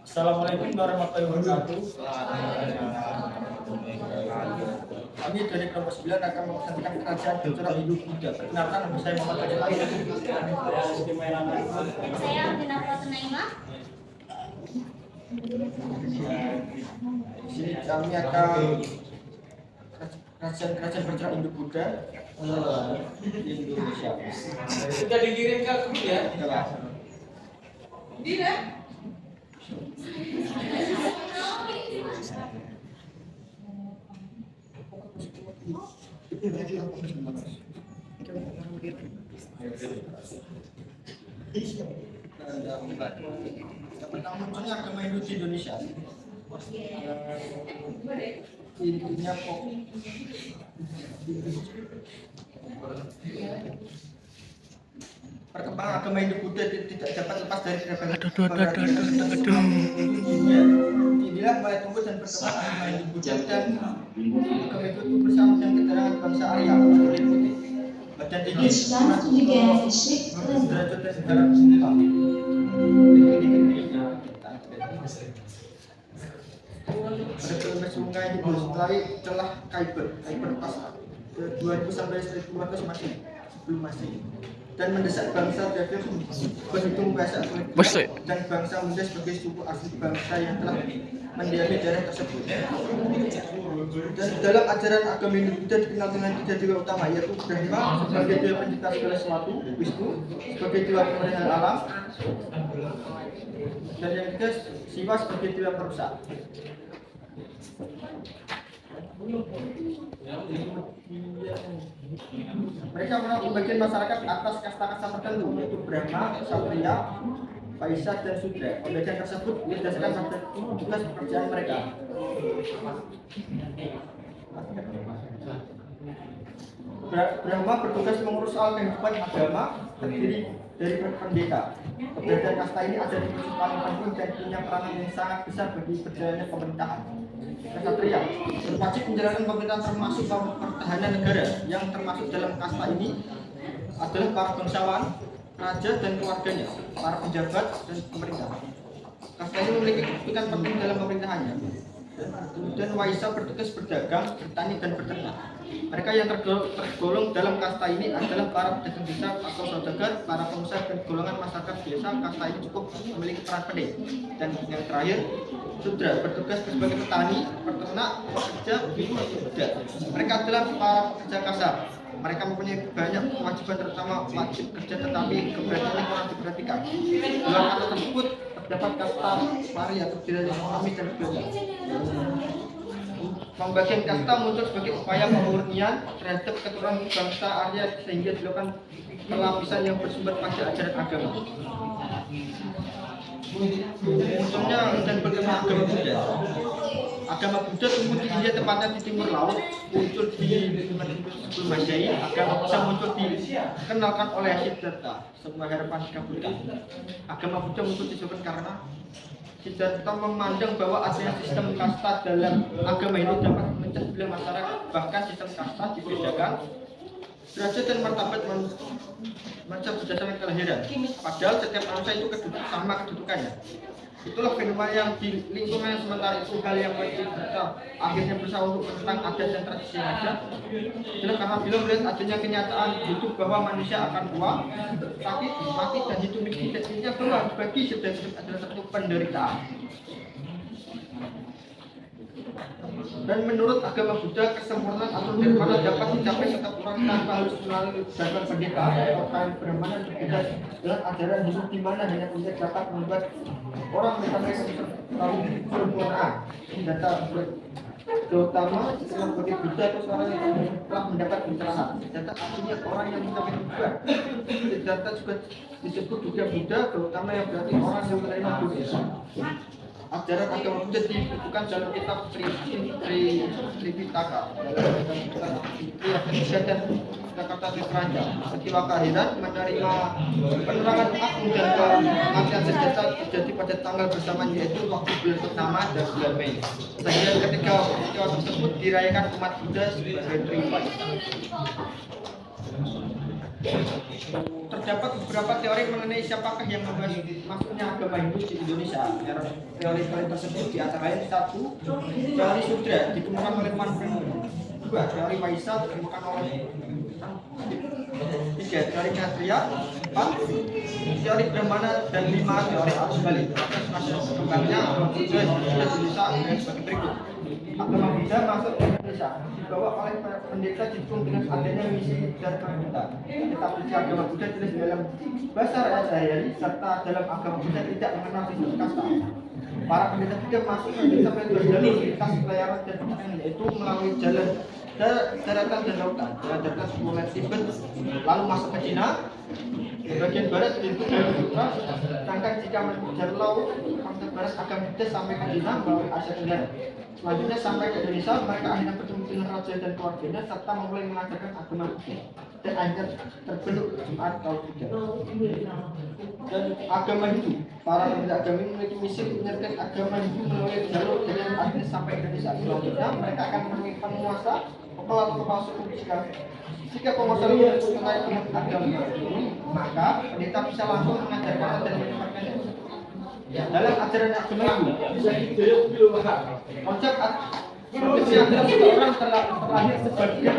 Assalamualaikum warahmatullahi wabarakatuh. Kami dari kelompok 9 akan mempersembahkan kerajaan Bocor Hindu Buddha. Perkenalkan, nama saya Muhammad Fadil. Saya Aldina Pratanaima. Di sini kami akan kerajaan Bocor Hindu Buddha di Indonesia. Sudah dikirim ke grup ya? Tidak. Pertama munculnya agama Hindu di Indonesia. Intinya perkembangan agama Hindu Buddha tidak dapat lepas dari inilah mulai tumbuh dan berkembang agama Hindu Buddha dan agama Hindu bersama dengan keterangan bangsa Arya badan tinggi derajat dan segala pada kilometer sungai telah Khyber pas 2000 sampai 1500 masih sebelum Masehi dan mendesak bangsa Dravidia berhitung bahasa kulit dan bangsa Munda sebagai suku asli bangsa yang telah mendiami daerah tersebut. Dan dalam ajaran agama Hindu Buddha dikenal dengan 3 dewa utama, yaitu Brahma sebagai dewa pencipta segala sesuatu, Wisnu sebagai dewa pemelihara alam, dan yang ketiga Siwa sebagai dewa perusak. Mereka menolak pembagian masyarakat atas kasta-kasta tertentu, yaitu Brahma, Ksatria, Vaisya, dan Sudra. Pembagian tersebut berdasarkan pada tugas pekerjaan mereka. Brahma bertugas mengurus soal kehidupan agama, terdiri dari pendeta. Keberadaan kasta ini ada di posisi paling penting dan punya peranan yang sangat besar bagi berjalannya pemerintahan. Ksatria berwajib menjalankan pemerintahan termasuk pertahanan negara, yang termasuk dalam kasta ini adalah para bangsawan, raja dan keluarganya, para pejabat dan pemerintah. Kasta ini memiliki kedudukan penting dalam pemerintahannya. Kemudian Vaisya bertugas berdagang, bertani dan beternak. Mereka yang tergolong dalam kasta ini adalah para pedagang desa atau saudagar, para pengusaha dan golongan masyarakat biasa. Kasta ini cukup memiliki peran penting. Dan yang terakhir, Sudra bertugas sebagai petani, peternak, pekerja, biru atau budak. Mereka adalah para pekerja kasar. Mereka mempunyai banyak kewajiban, terutama wajib kerja, tetapi keberadaannya kurang diperhatikan. Dalam kata tersebut terdapat kasta waria atau tidak ekonomis dan sebagainya. Pembagian kasta muncul sebagai upaya pemurnian terhadap keturunan bangsa Arya sehingga dilakukan pelapisan yang bersumber pada ajaran agama. Munculnya dan berkembang agama Buddha. Agama Buddha tumbuh di India, tepatnya di timur laut, muncul di sebelum Masehi. Agama Buddha muncul dikenalkan oleh Siddhartha, sebuah harapan dikabulkan. Agama Buddha muncul disebabkan karena Siddhartha memandang bahwa adanya sistem kasta dalam agama Hindu dapat memecah belah masyarakat. Bahkan sistem kasta dibedakan derajat dan martabat manusia berdasarkan kelahiran. Padahal setiap manusia itu sama kedudukannya. Itulah fenomena yang di lingkungan sementara itu hal yang penting kita akhirnya berusaha untuk tentang adat dan tradisi yang ada. Adalah karena beliau melihat adanya kenyataan hidup bahwa manusia akan tua, sakit, mati dan hidup miskin. Dan intinya bahwa bagi setiap hidup adalah satu penderitaan. Dan menurut agama Buddha, kesempurnaan atau nirvana dapat dicapai setiap orang tanpa harus melalui jalan pendeta atau kain brahmana. Berbeda dengan ajaran Hindu di mana hanya punya dapat membuat orang mencapai kesempurnaan. Data terutama setelah bagi Buddha atau seorang yang telah mendapat pencerahan. Data artinya orang yang mencapai Buddha. Data juga disebut juga Buddha, terutama yang berarti orang yang menerima Buddha. Ajaran agama Buddha dibukukan dalam kitab Tripitaka, dan kata Raja. Peristiwa kelahiran menerima penerangan agung dan kematian sejahtera terjadi pada tanggal bersamaan, yaitu waktu bulan Purnama dan bulan Mei. Sehingga ketika peristiwa tersebut dirayakan umat Buddha sebagai Tripitaka. Terdapat beberapa teori mengenai siapakah yang membahas masuknya agama Hindu di Indonesia. Teori-teori tersebut di antara lain: 1. Teori Sudra ditemukan oleh Van Bremmer. 2. Teori Waisa ditemukan oleh 3. Teori Kshatriya. 4. Teori Brahmana. Dan 5. Teori arus balik. Proses masuk kembangnya agama Buddha di Indonesia adalah sebagai berikut. Agama Buddha masuk ke Indonesia dibawa oleh para pendeta didukung dengan adanya misi dan pendeta. Kitab suci agama Buddha tulis dalam bahasa rakyat sehari-hari serta dalam agama Buddha tidak mengenal sistem kasta. Para pendeta Buddha masuk ke Indonesia melalui jalur lintas pelayaran dan perdagangan, yaitu melalui jalan daratan dan lautan. Jalan daratan mulai Tibet, lalu masuk ke Cina. Di bagian barat yaitu Jalur Sutra, sedangkan jika menempuh jalur laut ke barat agama Buddha sampai ke Cina melalui Asia Tenggara. Selanjutnya sampai ke Indonesia, mereka akhirnya bertemu dengan raja dan keluarganya serta memulai mengajarkan agama Buddha dan akhirnya terbentuk Jemaat Taut Buddha. Dan agama Hindu, para pendeta agama memiliki misi untuk menyebarkan agama Hindu melalui jalur dengan akhirnya sampai ke Indonesia. Selanjutnya mereka akan menemui penguasa kepala suku jika penguasa itu mengenai agama ini, maka pendeta bisa langsung mengajarkan dan menyebarkannya. Dalam ajaran agama Hindu, konsep adalah seseorang terlahir sebagai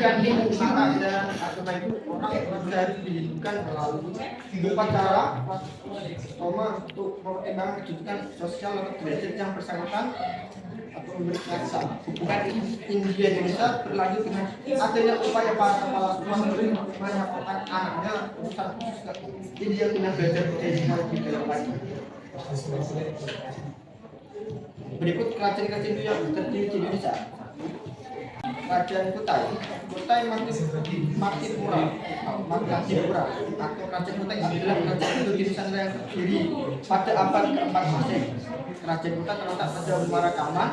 ganti, maka ajaran agama Hindu orang harus dihidupkan melalui upacara untuk mempertimbangkan kedudukan sosial atau derajat yang bersangkutan atau memberi rasa. Hubungan India Indonesia berlanjut dengan adanya upaya para kepala suku untuk menyampaikan anaknya urusan khusus ke India guna belajar budaya lebih dalam lagi. Berikut kerajaan-kerajaan Hindu yang terdiri di Indonesia. Kerajaan Kutai Makipura atau Kerajaan Kutai adalah kerajaan Hindu di Nusantara yang terdiri pada abad ke-4 Masehi. Kerajaan Kutai terletak pada Muara Kaman,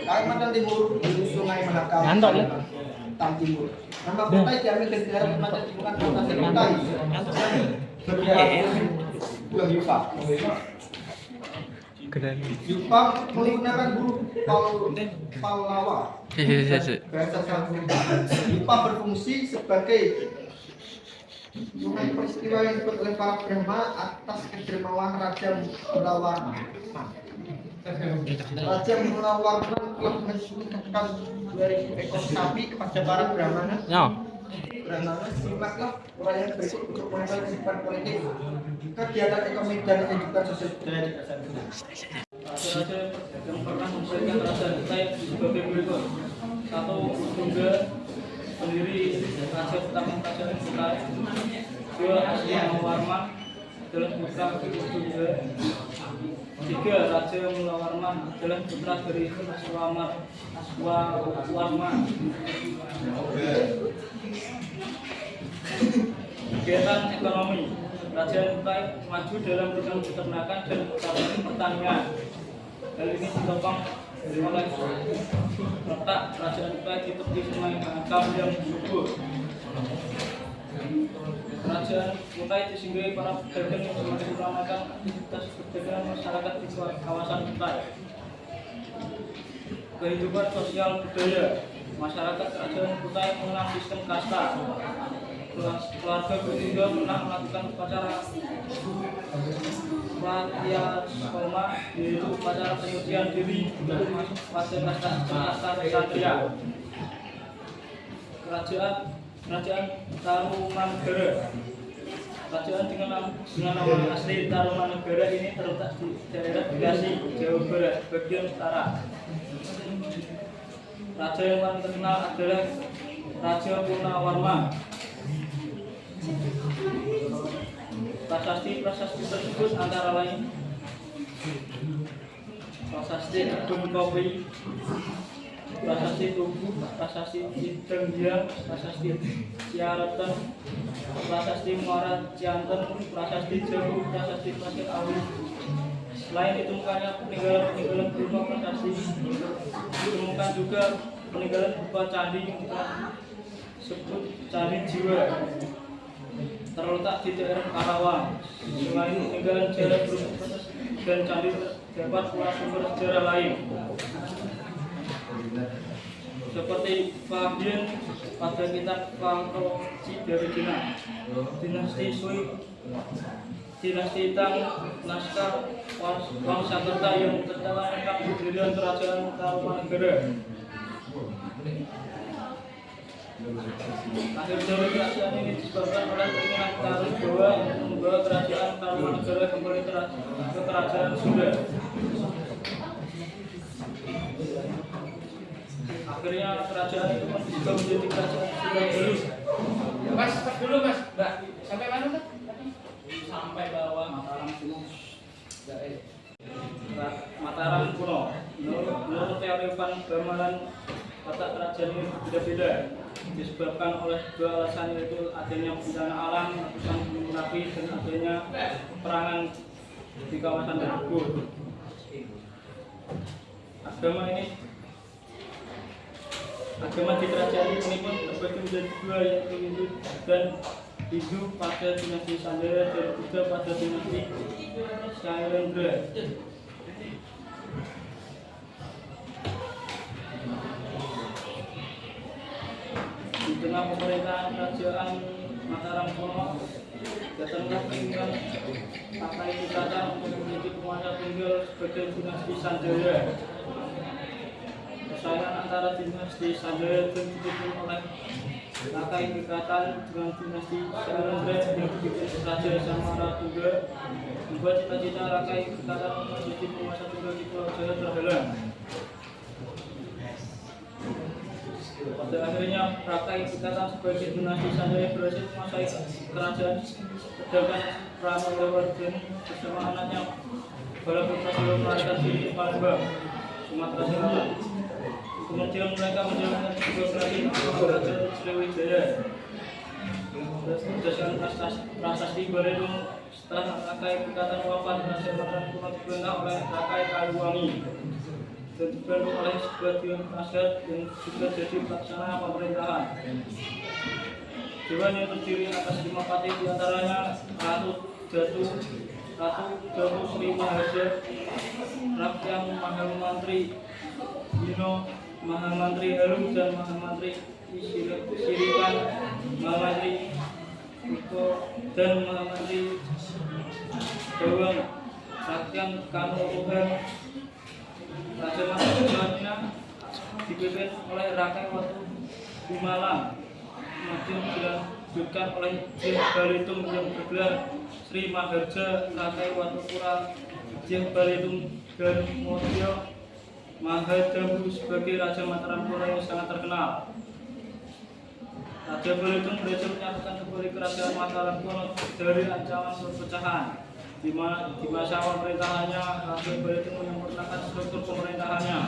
Kalimantan Timur, di Sungai Mahakam, Kalimantan Timur. Nama Kutai diambil dari daerah Kalimantan Timur kan Kutai berbicara Yupa. Yupa menggunakan huruf Pallawa. Bahasa Sanskrit. Yupa berfungsi sebagai sungai peristiwa yang disebut oleh para Brahma atas kedermawan Raja Mulawarman. Raja Mulawarman telah mensuguhkan 2000 ekor sapi kepada para Brahmana. Brahmana, simaklah uraian berikut untuk mengetahui kehidupan politik, kegiatan ekonomi dan kehidupan sosial budaya di kerajaan Kutai. Raja-raja yang pernah memberikan kerajaan Kutai sebagai berikut: 1. Tungga, pendiri raja pertama kerajaan Kutai. 2. Aswawarman, adalah putra Tungga. 3. Raja Mulawarman adalah putra dari Aswawarman. Kegiatan ekonomi, Kerajaan Kutai maju dalam bidang peternakan dan pertanian. Hal ini ditopang oleh letak Kerajaan Kutai di tepi Sungai Mahakam yang subur. Kerajaan Kutai disinggahi para pedagang yang semakin mengutamakan aktivitas perdagangan masyarakat di kawasan Kutai. Kehidupan sosial budaya, masyarakat Kerajaan Kutai mengenal sistem kasta. Keluarga bertiga pernah melakukan upacara Pratyasoma, yaitu upacara penyucian diri untuk masuk pada kasta Kshatriya. Kerajaan Tarumanegara. Kerajaan dengan nama asli Tarumanegara ini terletak di daerah Bekasi, Jawa Barat, bagian utara. Raja yang paling terkenal adalah Raja Purnawarman. Prasasti tersebut antara lain Prasasti Gedung Kopi, Prasasti Tugu, Prasasti Cidenggiang, Prasasti Ciaretan, Prasasti Muara Cianten, Prasasti Jawu, Prasasti Pasir Awi. Selain ditemukannya peninggalan berupa prasasti, ditemukan juga peninggalan berupa candi yang kita sebut Candi Jiwa, terletak di daerah Karawang. Selain peninggalan sejarah berupa prasasti dan candi, terdapat pula sumber sejarah lain seperti Fabian pada kitab Pangko Siderjina, dinasti Sui, dinasti Tang, naskah Wangsakerta yang tercatat tentang pendirian kerajaan Tarumanegara. Akhir dari kerajaan ini disebabkan oleh keinginan Karus Jawa untuk membawa kerajaan Tarumanegara kembali ke kerajaan Sunda. Akhirnya kerajaan itu juga menjadi kerajaan Sunda dulu. Mas, dulu mas, Mbak. Sampai mana Mbak? Sampai bawah Mataram kuno. Mataram kuno. Menurut teori Van Bamaran, letak kerajaan ini berbeda-beda. Disebabkan oleh dua alasan, yaitu adanya bencana alam, letusan gunung berapi, dan adanya peperangan di kawasan tersebut. Agama di kerajaan ini pun terbagi menjadi dua, yaitu Hindu dan Hindu pada dinasti Sandera dan Buddha pada dinasti Shailendra. Di tengah pemerintahan kerajaan Mataram kuno, datanglah keinginan Kakai Kitata untuk menjadi penguasa tunggal sebagai dinasti Sanjaya. Persaingan antara dinasti Sanjaya dan didukung oleh Kakai Kitata dengan dinasti Shailendra yang dipimpin Raja Samaratuga, membuat cita-cita Kakai Kitata menjadi penguasa tunggal di Pulau Jaya terhalang. Pada akhirnya Kakai Kitata sebagai dinasti Sanjaya berhasil menguasai kerajaan, sedangkan Pramodawardhani bersama anaknya Balaputra melarikan diri ke Palembang, Sumatera Selatan. Kemudian mereka menjalankan sebuah kerajaan Raja Sriwijaya. Berdasarkan prasasti Baredo, setelah Kakai Kitata wafat, Raja Mataram kuno diperintah oleh Kakai Kaliwangi dan dibantu oleh sebuah dewan penasihat yang juga jadi pelaksana pemerintahan. Dewan yang terdiri atas 5 pati, diantaranya Ratu Datu Sri Maharja, Rakyang Mahamantri Dino, Mahamantri Harum, dan Mahamantri Sirikan, Mahamantri Iko, dan Mahamantri Bawang, Rakyang Kanuruhan. Raja Mataram dipimpin oleh Rakai Watu Bimalang, kemudian dilanjutkan oleh Jeh Balitung yang bergelar Sri Maharja Rakai Watupura, Jeh Balitung dan Modyo Mahadabu sebagai Raja Mataram kuno yang sangat terkenal. Raja Balitung berhasil menyatukan kembali kerajaan Mataram kuno dari ancaman perpecahan. Di masa pemerintahannya, Raja Balitung menyempurnakan struktur pemerintahannya.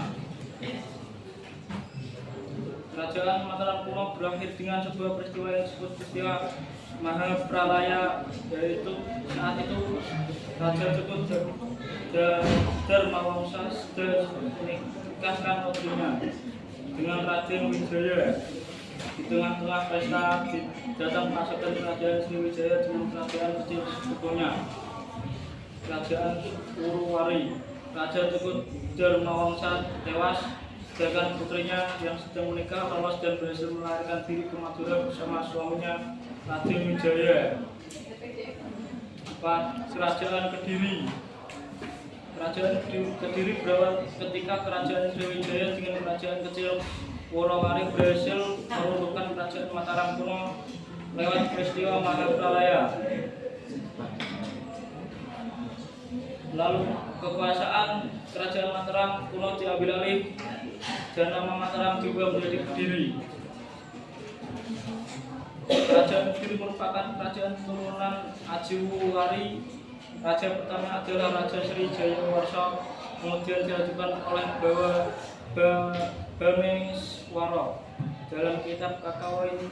Kerajaan Mataram kuno berakhir dengan sebuah peristiwa yang disebut peristiwa Mahapralaya, yaitu saat itu Raja Cukut Dharmawangsa sedang menikahkan putrinya dengan Raden Wijaya. Di tengah-tengah pesta datang pasukan kerajaan Sriwijaya dengan kerajaan kecil sebetulnya, Kerajaan Uruwari. Raja Cukut Dharmawangsa tewas, sedangkan putrinya yang sedang menikah lolos dan berhasil melarikan diri ke Madura bersama suaminya Raden Wijaya. Kerajaan Kediri. Kerajaan Kediri berawal ketika kerajaan Sriwijaya dengan kerajaan kecil Worawari berhasil meruntuhkan kerajaan Mataram kuno lewat peristiwa Mahapralaya. Lalu kekuasaan kerajaan Mataram kuno diambil alih dan nama Mataram juga menjadi Kediri. Kerajaan Kediri merupakan kerajaan turunan Ajiwari. Raja pertama adalah Raja Sri Jayawarsa, kemudian diajukan oleh Bameswara dalam kitab Kakawin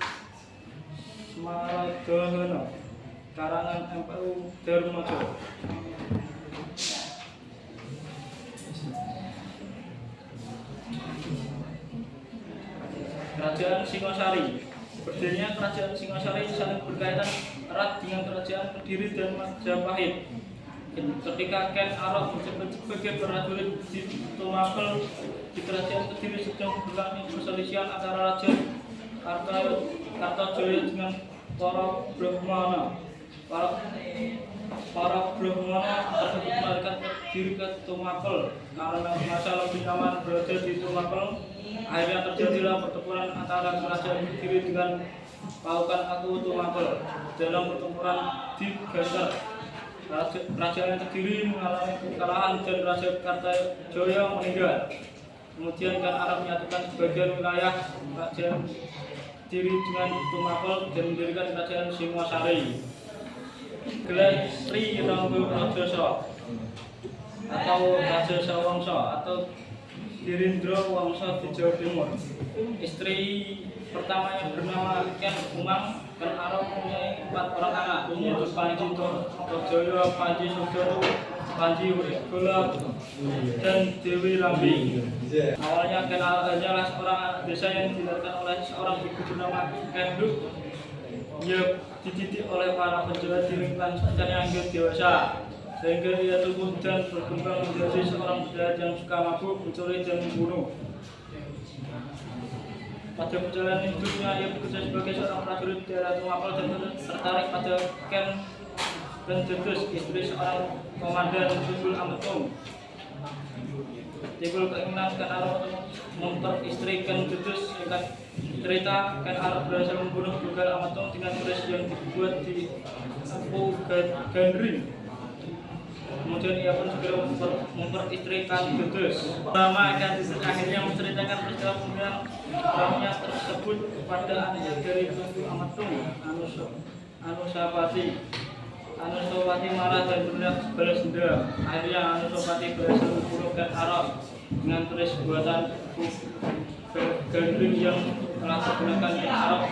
Smaragdahana karangan MPU Darmaja. Kerajaan Singosari. Berdirinya kerajaan Singosari saling berkaitan erat dengan kerajaan Kediri dan Majapahit. Ketika Ken Arok menjabat sebagai prajurit di Tumapel di kerajaan Kediri sedang berlangsung perselisihan antara Raja Kartajaya dengan para Brahmana. Para Brahmana tersebut melarikan diri ke Tumapel. Karena masa lebih nyaman berada di Tumapel, akhirnya terjadilah pertempuran antara kerajaan Kediri dengan pasukan Aku Tumapel. Dalam pertempuran di Geser, kerajaan Kediri mengalami kekalahan dan Raja Kartajaya meninggal. Kemudian kan Arab menyatukan sebagian wilayah kerajaan Kediri dengan Tumapel dan mendirikan kerajaan Singosari. Gelar Sri Rangga Rajasa atau Rajasa Wangsa atau Dirindra Wangsa di Jawa Timur. Istri pertamanya bernama Ken Umang. Ken Arok mempunyai 4 orang anak, yaitu Panji Torjoyo, Panji Sugoro, Panji Wigula, dan Dewi Rambi. Awalnya Ken Arok hanyalah seorang anak desa yang dilahirkan oleh seorang ibu bernama Kenduk. Ia dididik oleh para penjaga di lingkungan sekitarnya hingga dewasa, sehingga ia tumbuh dan berkembang menjadi seorang penjahat yang suka mabuk, mencuri, dan membunuh. Pada perjalanan hidupnya, ia bekerja sebagai seorang prajurit di daerah Tumapel dan tertarik pada Ken dan Dedes, istri seorang komandan Tunggul Ametung. Timbul keinginan Ken Arok memperistri Ken Dedes. Singkat cerita, Ken Arok berhasil membunuh Tunggal Ametung dengan keris yang dibuat di Empu Gandring. Kemudian ia pun segera memperistri Ken Dedes. Lama Ken Dedes akhirnya menceritakan peristiwa pembunuhannya tersebut kepada anaknya dari Tunggul Ametung, Anusapati. Anusapati marah dan berniat balas dendam. Akhirnya Anusapati berhasil membunuh Ken Arok dengan keris buatan Gandring yang telah digunakan Ken Arok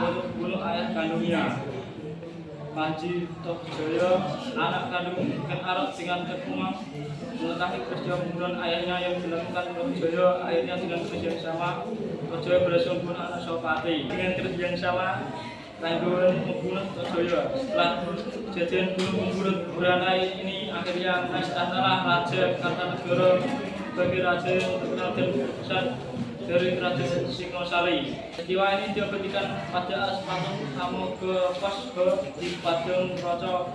untuk membunuh ayah kandungnya, Panji Torjoyo. Anak kandung Ken Arok dengan Ken Umang mengetahui peristiwa pembunuhan ayahnya yang dilakukan Torjoyo. Akhirnya dengan keris yang sama, Torjoyo berhasil membunuh Anusapati. Dengan keris yang sama, Ranggawan membunuh Torjoyo. Setelah kejadian membunuh Buranai ini, akhirnya naik tahtalah Raja Kartanegara sebagai raja yang terkenal dan besar dari kerajaan Singosari. Peristiwa ini diabadikan pada patung Amogapos di Padang Roco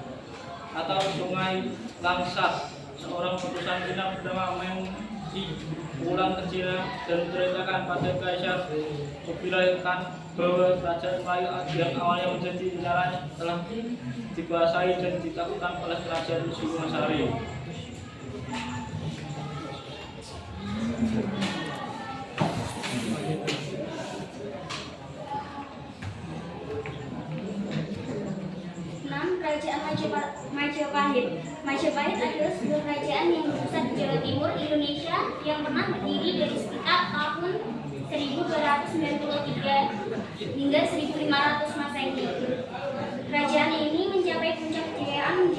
atau Sungai Langsat. Seorang utusan Cina bernama Meng Yi pulang ke Cina dan menceritakan pada Kaisar Kubilai Khan bahwa kerajaan Melayu yang awalnya menjadi incarannya telah dikuasai dan ditaklukkan oleh kerajaan Singosari. Kerajaan Majapahit. Majapahit adalah sebuah kerajaan yang berpusat di Jawa Timur, Indonesia, yang pernah berdiri dari sekitar tahun 1293 hingga 1500 Masehi. Kerajaan ini mencapai puncak kejayaan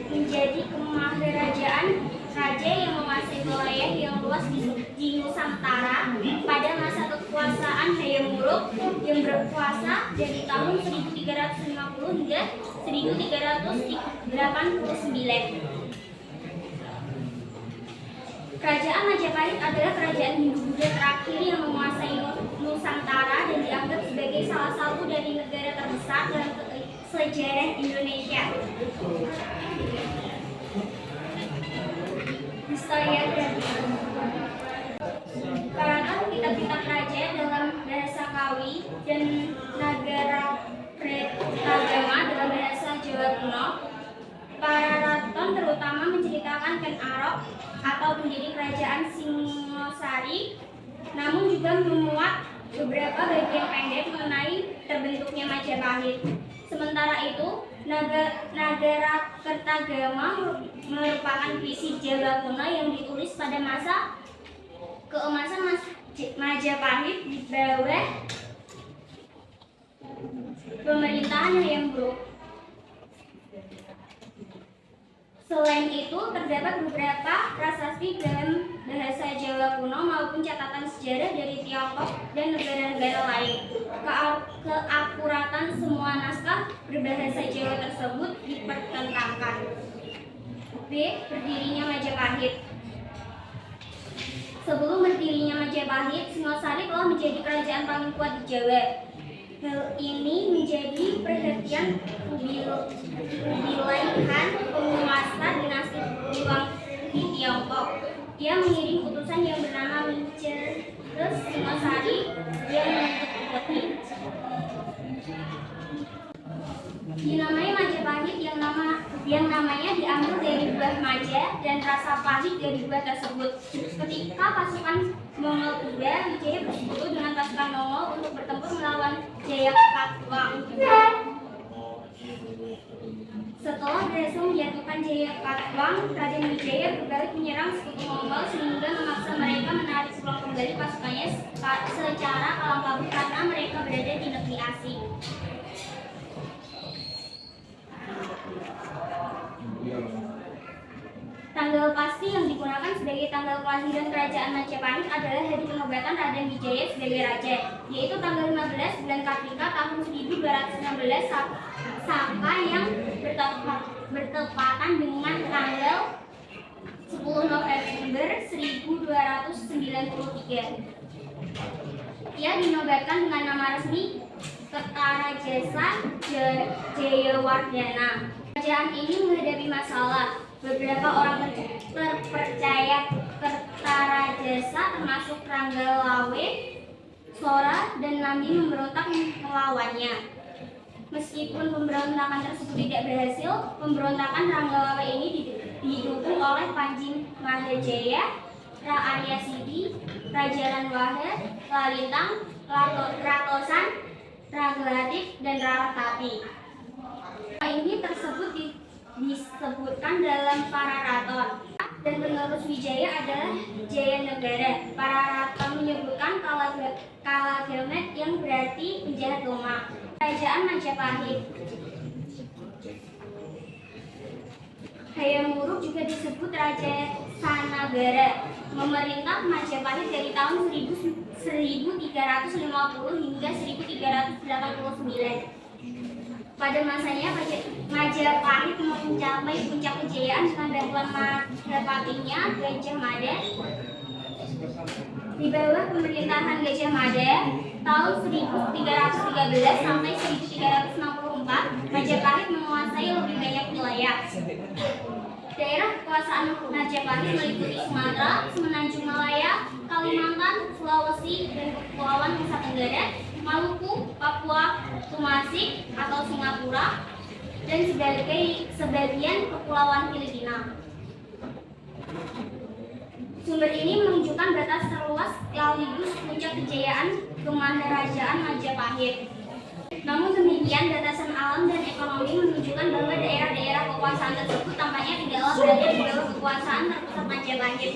menjadi kemaharajaan raja yang menguasai wilayah yang luas di Nusantara pada masa kekuasaan Hayam Wuruk yang berkuasa dari tahun 1350 hingga 1389. Kerajaan Majapahit adalah kerajaan Hindu-Buddha terakhir yang menguasai Nusantara dan dianggap sebagai salah satu dari negara terbesar dalam sejarah Indonesia. Historiografi. Karangan kitab-kitab raja dalam bahasa Kawi dan Nagarakretagama dalam bahasa Jawa kuno. Para raton terutama menceritakan Ken Arok atau pendiri kerajaan Singosari, namun juga memuat beberapa bagian pendek mengenai terbentuknya Majapahit. Sementara itu, Nagarakretagama merupakan puisi Jawa kuno yang ditulis pada masa keemasan Majapahit di bawah pemerintahan Hayam Wuruk. Selain itu, terdapat beberapa prasasti dalam bahasa Jawa kuno maupun catatan sejarah dari Tiongkok dan negara-negara lain. Keakuratan semua naskah berbahasa Jawa tersebut dipertentangkan. B. Berdirinya Majapahit. Sebelum berdirinya Majapahit, Majapahit, Singosari telah menjadi kerajaan paling kuat di Jawa. Hal ini menjadi perhatian Kubilai penguasa dinasti Luang di Tiongkok. Dia mengirim utusan yang bernama Mincerus Singosari yang menuntut Upeti. Dinamai Majapahit yang namanya diambil dari buah maja dan rasa pahit dari buah tersebut. Ketika pasukan Mongol tiba, Wijaya bersekutu dengan pasukan Mongol untuk bertempur melawan Jayakatwang. Setelah berhasil menjatuhkan Jayakatwang, Raden Wijaya berbalik menyerang sekutu Mongol sehingga memaksa mereka menarik pulang kembali pasukannya secara kalang kabut karena mereka berada di negeri asing. Tanggal pasti yang digunakan sebagai tanggal kelahiran kerajaan Majapahit adalah hari penobatan Raden Wijaya sebagai raja, yaitu tanggal 15 bulan Kartika tahun 1216 Saka yang bertepatan dengan tanggal 10 November 1293. Ia dinobatkan dengan nama resmi Kertarajasa Jayawardhana. Kerajaan ini menghadapi masalah. Beberapa orang terpercaya Kertarajasa termasuk Ranggalawe, Sora, dan Nandi memberontak melawannya. Meskipun pemberontakan tersebut tidak berhasil, pemberontakan Ranggalawe ini didukung oleh Panji Mahajaya, Arya Sidi, Raja Ranwahe, Lalintang, Ratosan, Raglatik, dan Raratati. Ini tersebut disebutkan dalam Pararaton, dan penerus Wijaya adalah Jayanegara. Pararaton menyebutkan Kalagamet yang berarti penjahat Roma. Kerajaan Majapahit. Hayam Wuruk juga disebut Raja Sanagara, memerintah Majapahit dari tahun 1350 hingga 1389. Pada masanya Majapahit mencapai puncak kejayaan dengan bantuan Mahapatinya Gajah Mada. Di bawah pemerintahan Gajah Mada tahun 1313 sampai 1364, Majapahit menguasai lebih banyak wilayah. Daerah kekuasaan Majapahit meliputi Sumatera, Semenanjung Malaya, Kalimantan, Sulawesi, dan Kepulauan Nusa Tenggara, Maluku, Papua, Tumasik atau Singapura, dan sebagian Kepulauan Filipina. Sumber ini menunjukkan batas terluas sekaligus puncak kejayaan kemaharajaan Majapahit. Namun demikian, batasan alam dan ekonomi menunjukkan bahwa daerah-daerah kekuasaan tersebut tampaknya tidaklah berada di bawah kekuasaan terpusat Majapahit,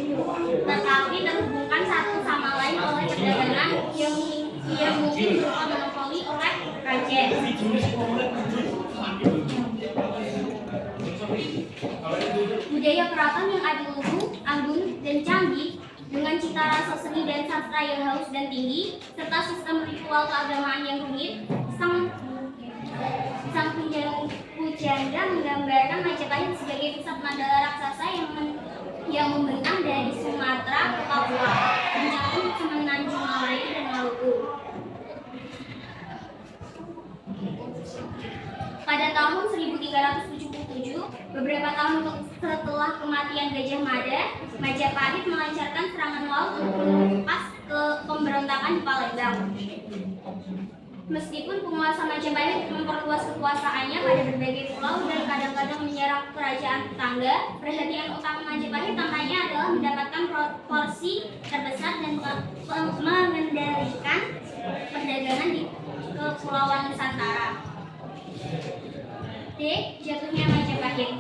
tetapi terhubungkan satu sama lain oleh perdagangan yang mungkin berupa monopoli oleh raja. Budaya keraton yang adiluhu, anggun, dan canggih dengan cita rasa seni dan sastra yang halus dan tinggi, serta sistem ritual keagamaan yang rumit, sang pujangga menggambarkan Majapahit sebagai pusat mandala raksasa yang membentang dari Sumatera ke Papua, mencakup Semenanjung Malaya dan Maluku. Pada tahun 1377, beberapa tahun setelah kematian Gajah Mada, Majapahit melancarkan serangan laut untuk menumpas ke pemberontakan di Palembang. Meskipun penguasa Majapahit memperluas kekuasaannya pada berbagai pulau dan kadang-kadang menyerang kerajaan tetangga, perhatian utama Majapahit tampaknya adalah mendapatkan porsi terbesar dan mengendalikan perdagangan di Kepulauan Nusantara. D. Jatuhnya Majapahit.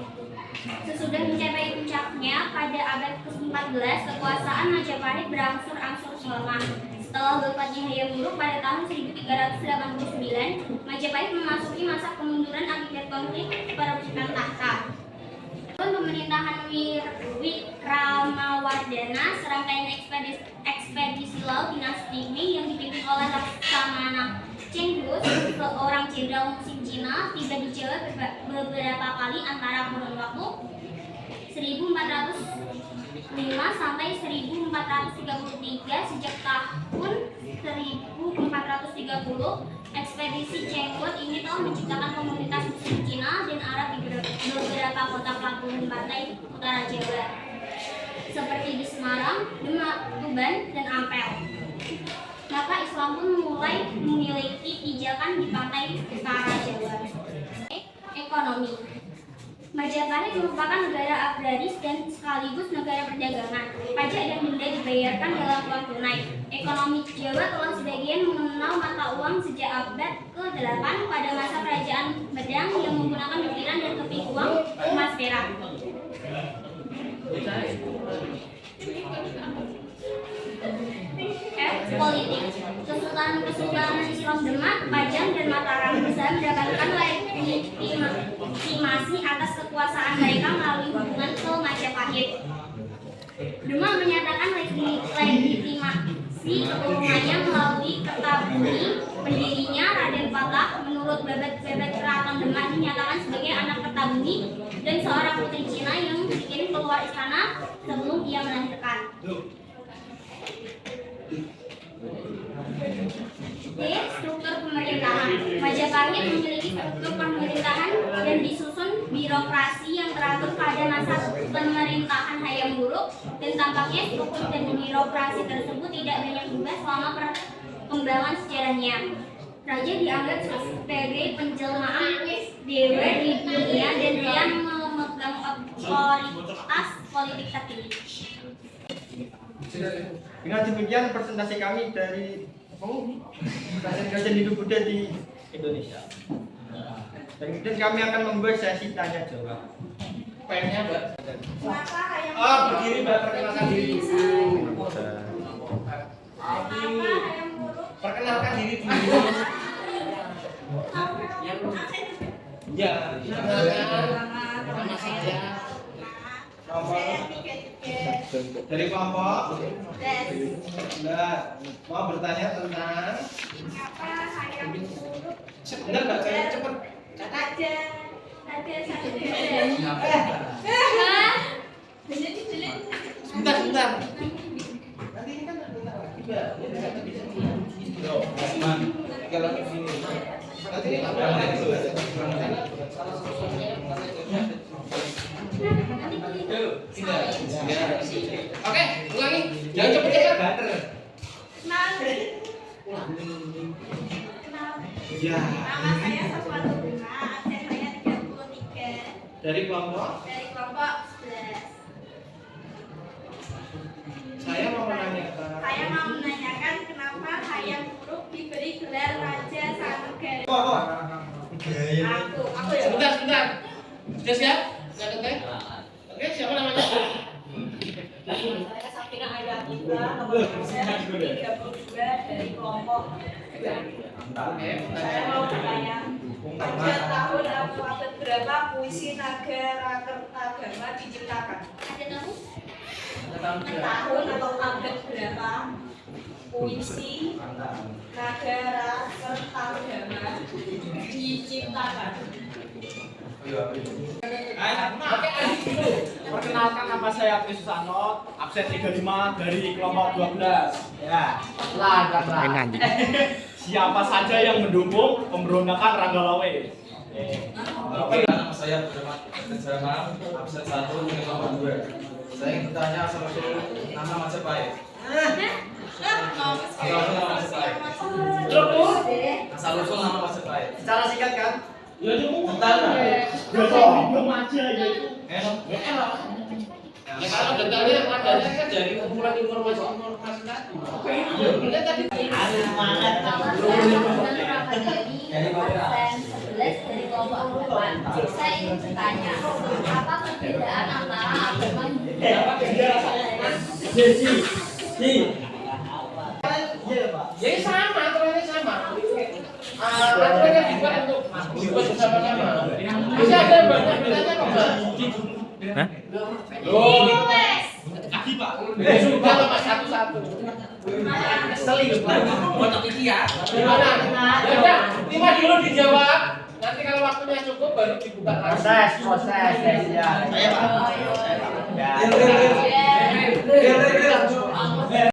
Sesudah mencapai puncaknya pada abad ke-14, kekuasaan Majapahit berangsur-angsur melemah. Setelah wafatnya Hayam Wuruk pada tahun 1389, Majapahit memasuki masa kemunduran akibat konflik perebutan tahta. Pemerintahan Wikramawardhana, serangkaian ekspedisi laut dinasti Ming yang dipimpin oleh Laksamana Chenggus, seorang jenderal musim Cina, tiba di Jawa beberapa kali antara kurun waktu 1405 sampai 1415. 1433 sejak tahun 1430 ekspedisi Cengkut ini telah menciptakan komunitas Muslim Cina dan Arab di beberapa kota pelabuhan pantai utara Jawa seperti di Semarang, Demak, Tuban, dan Ampel. Maka Islam pun mulai memiliki pijakan di pantai utara Jawa. Ekonomi. Majapahit merupakan negara agraris dan sekaligus negara perdagangan. Pajak dan denda dibayarkan dalam uang tunai. Ekonomi Jawa telah sebagian mengenal mata uang sejak abad ke-8 pada masa kerajaan Medang yang menggunakan ukiran dan keping uang emas perak. Politik. Kesultanan Islam Demak, Pajang, dan Mataram bisa mendapatkan legitimasi atas kekuasaan mereka melalui hubungan ke Majapahit. Demak menyatakan legitimasi keturunannya melalui Kertabumi, pendirinya Raden Patah. Menurut Babat Keraton Demak dinyatakan sebagai anak Kertabumi dan seorang putri Cina yang dikirim keluar istana sebelum ia melahirkan. Struktur pemerintahan. Majapahit memiliki struktur pemerintahan dan disusun birokrasi yang teratur pada masa pemerintahan Hayam Wuruk, dan tampaknya struktur dan birokrasi tersebut tidak banyak berubah selama perkembangan sejarahnya. Raja dianggap sebagai penjelmaan dewa di dunia dan dia memegang otoritas politik tertinggi. Dengan demikian presentasi kami dari kerajaan hidup Buddha di Indonesia. Dan kemudian kami akan membuat sesi tanya jawab. Pennya Mbak. Berdiri Mbak, perkenalkan diri dulu. Perkenalkan diri dulu. Ya, nama saya. Dari kelompok. Mau bertanya tentang sebentar Mbak, saya cepet. Sebentar. Nanti ini kan juga. Kalau di sini. Nanti ini Oke, ulangi. Jangan cepet-cepet. Ya. Nama saya Saswatu Bunga, absen saya 33. Dari kelompok. Dari kelompok 11. Saya mau menanyakan. Saya mau menanyakan kenapa Hayam Wuruk diberi gelar Raja Sanegara. Aku ya. Sebentar. Sudah siap? Sudah teh? Oke, siapa namanya? Saya Safina Ayatullah, nomor saya 32 dari kelompok 2. Oke. Saya mau bertanya, pada tahun atau abad berapa puisi Nagara Kertagama diciptakan? Ada tahu? Tahun atau abad berapa puisi Nagara Kertagama diciptakan? Perkenalkan, nama saya Apri Susano, absen 35 dari kelompok 12. Ya. Siapa saja yang mendukung pemberontakan Ranggalawe? Nama saya Bernama absen 1 dari kelompok 2. Saya ingin bertanya asal-usul nama Majapahit. Asal-usul nama Majapahit. Secara singkat kan? Ya cuma Bentar. belum aja ya. Ya kalau detailnya adanya kan dari kumpulan informasi tadi. Ya tadi. Dari absen 11 dari kelompok 8. Saya ingin bertanya, apa perbedaan antara agama Hindu dan Iya Pak. Ya sama, aturannya sama. Aturannya dibuat untuk bersama-sama. Bisa ada banyak bedanya kok Mbak. Loh. Kaki Pak. Sudah loh Pak, satu-satu. Seling. Buat ya. Gimana? Ya udah, 5 dulu dijawab. Nanti kalau waktunya cukup baru dibuka lagi. Proses ya. Saya Pak. Ya. Real.